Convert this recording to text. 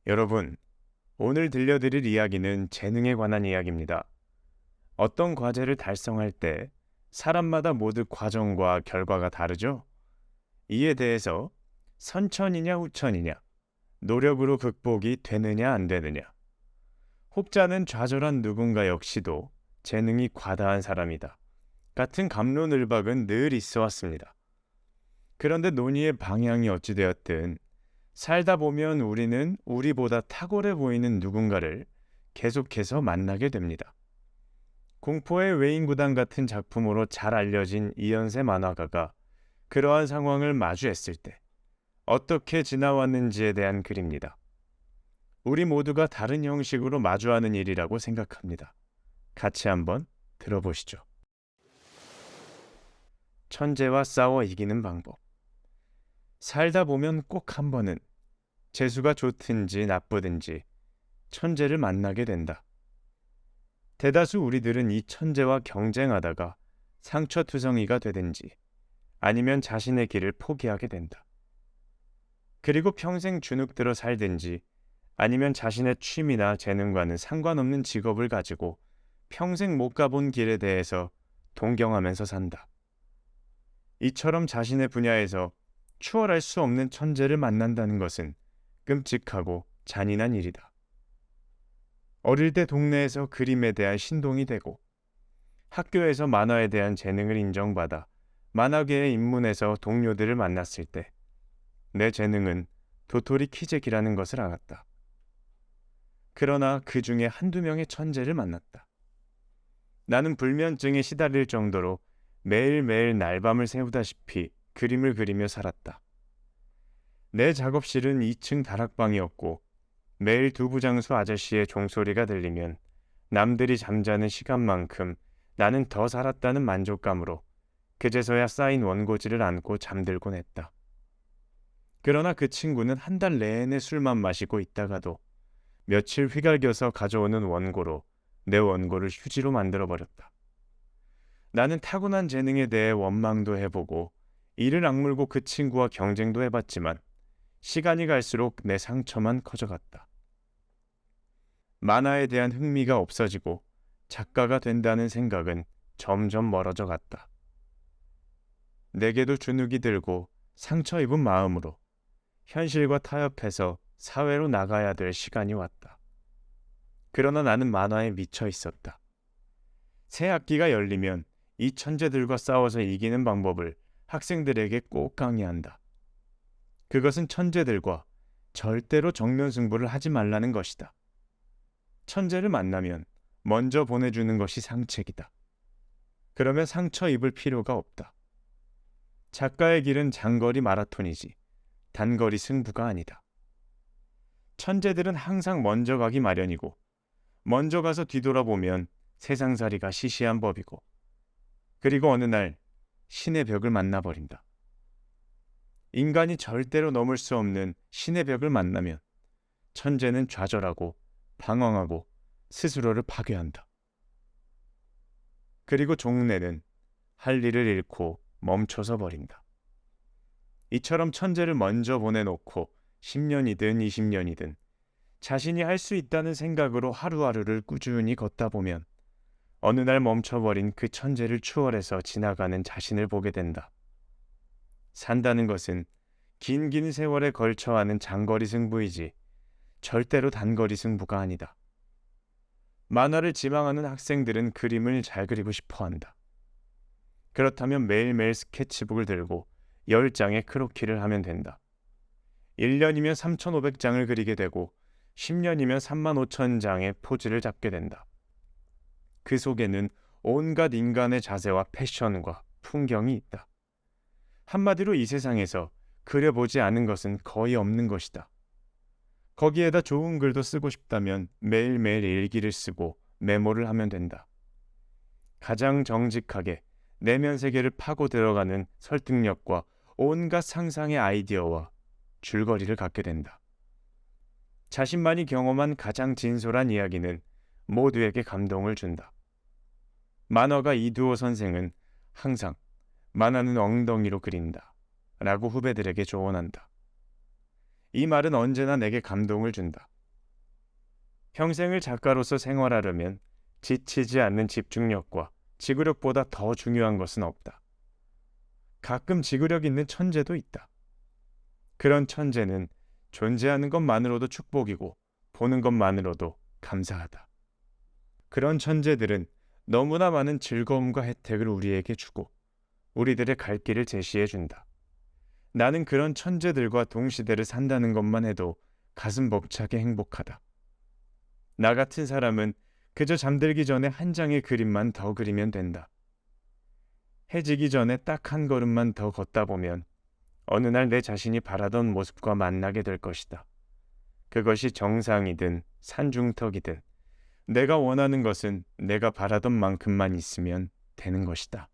여러분, 오늘 들려드릴 이야기는 재능에 관한 이야기입니다. 어떤 과제를 달성할 때 사람마다 모두 과정과 결과가 다르죠? 이에 대해서 선천이냐 후천이냐, 노력으로 극복이 되느냐 안 되느냐, 혹자는 좌절한 누군가 역시도 재능이 과다한 사람이다 같은 갑론을박은 늘 있어 왔습니다. 그런데 논의의 방향이 어찌되었든 살다 보면 우리는 우리보다 탁월해 보이는 누군가를 계속해서 만나게 됩니다. 공포의 외인구단 같은 작품으로 잘 알려진 이연세 만화가가 그러한 상황을 마주했을 때 어떻게 지나왔는지에 대한 글입니다. 우리 모두가 다른 형식으로 마주하는 일이라고 생각합니다. 같이 한번 들어보시죠. 천재와 싸워 이기는 방법. 살다 보면 꼭 한 번은 재수가 좋든지 나쁘든지 천재를 만나게 된다. 대다수 우리들은 이 천재와 경쟁하다가 상처투성이가 되든지 아니면 자신의 길을 포기하게 된다. 그리고 평생 주눅들어 살든지 아니면 자신의 취미나 재능과는 상관없는 직업을 가지고 평생 못 가본 길에 대해서 동경하면서 산다. 이처럼 자신의 분야에서 추월할 수 없는 천재를 만난다는 것은 끔찍하고 잔인한 일이다. 어릴 때 동네에서 그림에 대한 신동이 되고 학교에서 만화에 대한 재능을 인정받아 만화계에 입문해서 동료들을 만났을 때 내 재능은 도토리 키재기라는 것을 알았다. 그러나 그 중에 한두 명의 천재를 만났다. 나는 불면증에 시달릴 정도로 매일매일 날밤을 새우다시피 그림을 그리며 살았다. 내 작업실은 2층 다락방이었고 매일 두부장수 아저씨의 종소리가 들리면 남들이 잠자는 시간만큼 나는 더 살았다는 만족감으로 그제서야 쌓인 원고지를 안고 잠들곤 했다. 그러나 그 친구는 한 달 내내 술만 마시고 있다가도 며칠 휘갈겨서 가져오는 원고로 내 원고를 휴지로 만들어버렸다. 나는 타고난 재능에 대해 원망도 해보고 이를 악물고 그 친구와 경쟁도 해봤지만 시간이 갈수록 내 상처만 커져갔다. 만화에 대한 흥미가 없어지고 작가가 된다는 생각은 점점 멀어져 갔다. 내게도 주눅이 들고 상처 입은 마음으로 현실과 타협해서 사회로 나가야 될 시간이 왔다. 그러나 나는 만화에 미쳐 있었다. 새 학기가 열리면 이 천재들과 싸워서 이기는 방법을 학생들에게 꼭 강의한다. 그것은 천재들과 절대로 정면 승부를 하지 말라는 것이다. 천재를 만나면 먼저 보내주는 것이 상책이다. 그러면 상처 입을 필요가 없다. 작가의 길은 장거리 마라톤이지 단거리 승부가 아니다. 천재들은 항상 먼저 가기 마련이고 먼저 가서 뒤돌아보면 세상살이가 시시한 법이고 그리고 어느 날 신의 벽을 만나버린다. 인간이 절대로 넘을 수 없는 신의 벽을 만나면 천재는 좌절하고 방황하고 스스로를 파괴한다. 그리고 종래는 할 일을 잃고 멈춰서 버린다. 이처럼 천재를 먼저 보내놓고 10년이든 20년이든 자신이 할 수 있다는 생각으로 하루하루를 꾸준히 걷다 보면 어느 날 멈춰버린 그 천재를 추월해서 지나가는 자신을 보게 된다. 산다는 것은 긴 세월에 걸쳐 하는 장거리 승부이지 절대로 단거리 승부가 아니다. 만화를 지망하는 학생들은 그림을 잘 그리고 싶어 한다. 그렇다면 매일매일 스케치북을 들고 10장의 크로키를 하면 된다. 1년이면 3,500장을 그리게 되고 10년이면 35,000장의 포즈를 잡게 된다. 그 속에는 온갖 인간의 자세와 패션과 풍경이 있다. 한마디로 이 세상에서 그려보지 않은 것은 거의 없는 것이다. 거기에다 좋은 글도 쓰고 싶다면 매일매일 일기를 쓰고 메모를 하면 된다. 가장 정직하게 내면 세계를 파고 들어가는 설득력과 온갖 상상의 아이디어와 줄거리를 갖게 된다. 자신만이 경험한 가장 진솔한 이야기는 모두에게 감동을 준다. 만화가 이두호 선생은 항상 만화는 엉덩이로 그린다 라고 후배들에게 조언한다. 이 말은 언제나 내게 감동을 준다. 평생을 작가로서 생활하려면 지치지 않는 집중력과 지구력보다 더 중요한 것은 없다. 가끔 지구력 있는 천재도 있다. 그런 천재는 존재하는 것만으로도 축복이고 보는 것만으로도 감사하다. 그런 천재들은 너무나 많은 즐거움과 혜택을 우리에게 주고 우리들의 갈 길을 제시해 준다. 나는 그런 천재들과 동시대를 산다는 것만 해도 가슴 벅차게 행복하다. 나 같은 사람은 그저 잠들기 전에 한 장의 그림만 더 그리면 된다. 해지기 전에 딱 한 걸음만 더 걷다 보면 어느 날 내 자신이 바라던 모습과 만나게 될 것이다. 그것이 정상이든 산중턱이든 내가 원하는 것은 내가 바라던 만큼만 있으면 되는 것이다.